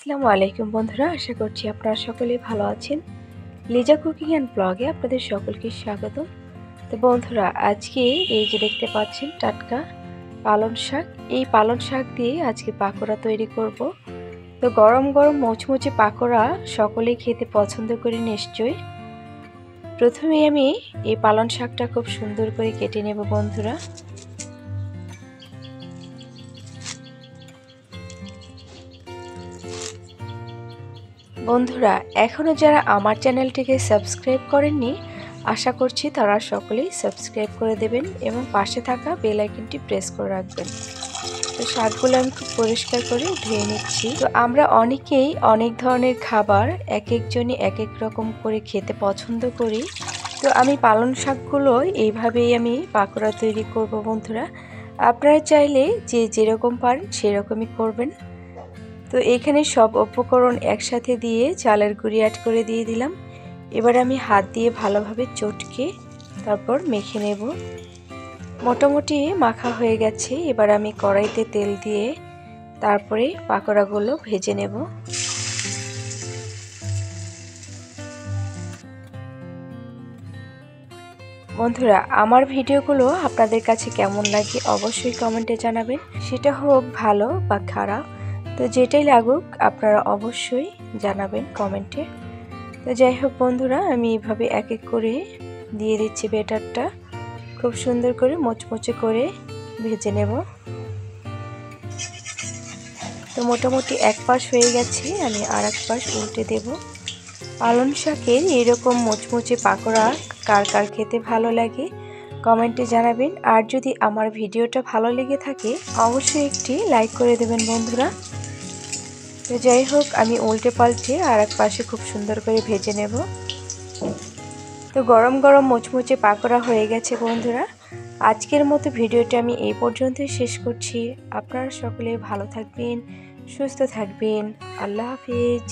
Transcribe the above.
আসসালামু আলাইকুম বন্ধুরা, আশা করছি আপনারা সকলেই ভালো আছেন। লিজা কুকিং অ্যান্ড ব্লগে আপনাদের সকলকে স্বাগত। তো বন্ধুরা, আজকে এই যে দেখতে পাচ্ছেন টাটকা পালং শাক, এই পালং শাক দিয়ে আজকে পাকোড়া তৈরি করব। তো গরম গরম মুচমুচে পাকোড়া সকলেই খেতে পছন্দ করি নিশ্চয়ই। প্রথমে আমি এই পালং শাকটা খুব সুন্দর করে কেটে নেব বন্ধুরা। বন্ধুরা, এখনও যারা আমার চ্যানেলটিকে সাবস্ক্রাইব করেননি, আশা করছি তারা সকলেই সাবস্ক্রাইব করে দেবেন এবং পাশে থাকা বেল আইকনটি প্রেস করে রাখবেন। তো শাকগুলো আমি খুব পরিষ্কার করে ধুয়ে নিচ্ছি। তো আমরা অনেকেই অনেক ধরনের খাবার এক একজনই এক এক রকম করে খেতে পছন্দ করি। তো আমি পালং শাকগুলো এইভাবেই আমি পাকোড়া তৈরি করব বন্ধুরা। আপনারা চাইলে যে যেরকম পারেন সেরকমই করবেন। তো এখানে সব উপকরণ একসাথে দিয়ে চালের গুঁড়ি অ্যাড করে দিয়ে দিলাম। এবার আমি হাত দিয়ে ভালোভাবে চটকে তারপর মেখে নেব। মোটামুটি মাখা হয়ে গেছে। এবার আমি কড়াইতে তেল দিয়ে তারপরে পাকোড়াগুলো ভেজে নেব। বন্ধুরা, আমার ভিডিওগুলো আপনাদের কাছে কেমন লাগে অবশ্যই কমেন্টে জানাবেন। সেটা হোক ভালো বা খারাপ, তো যেটাই লাগুক আপনারা অবশ্যই জানাবেন কমেন্টে। তো যাই হোক বন্ধুরা, আমি এভাবে এক এক করে দিয়ে দিচ্ছি ব্যাটারটা। খুব সুন্দর করে মুচমুচে করে ভেজে নেব। তো মোটামুটি এক পাশ হয়ে গেছে, আমি আর এক পাশ উল্টে দেব। পালং শাকের এরকম মুচমুচে পাকোড়া কার কার খেতে ভালো লাগে কমেন্টে জানাবেন। আর যদি আমার ভিডিওটা ভালো লেগে থাকে অবশ্যই একটি লাইক করে দেবেন বন্ধুরা। তো যাই হোক, আমি উল্টে পাল্টে আর এক পাশে খুব সুন্দর করে ভেজে নেব। তো গরম গরম মুচমুচে পাকোড়া হয়ে গেছে বন্ধুরা। আজকের মতো ভিডিওটা আমি এই পর্যন্তই শেষ করছি। আপনারা সকলে ভালো থাকবেন, সুস্থ থাকবেন। আল্লাহ হাফিজ।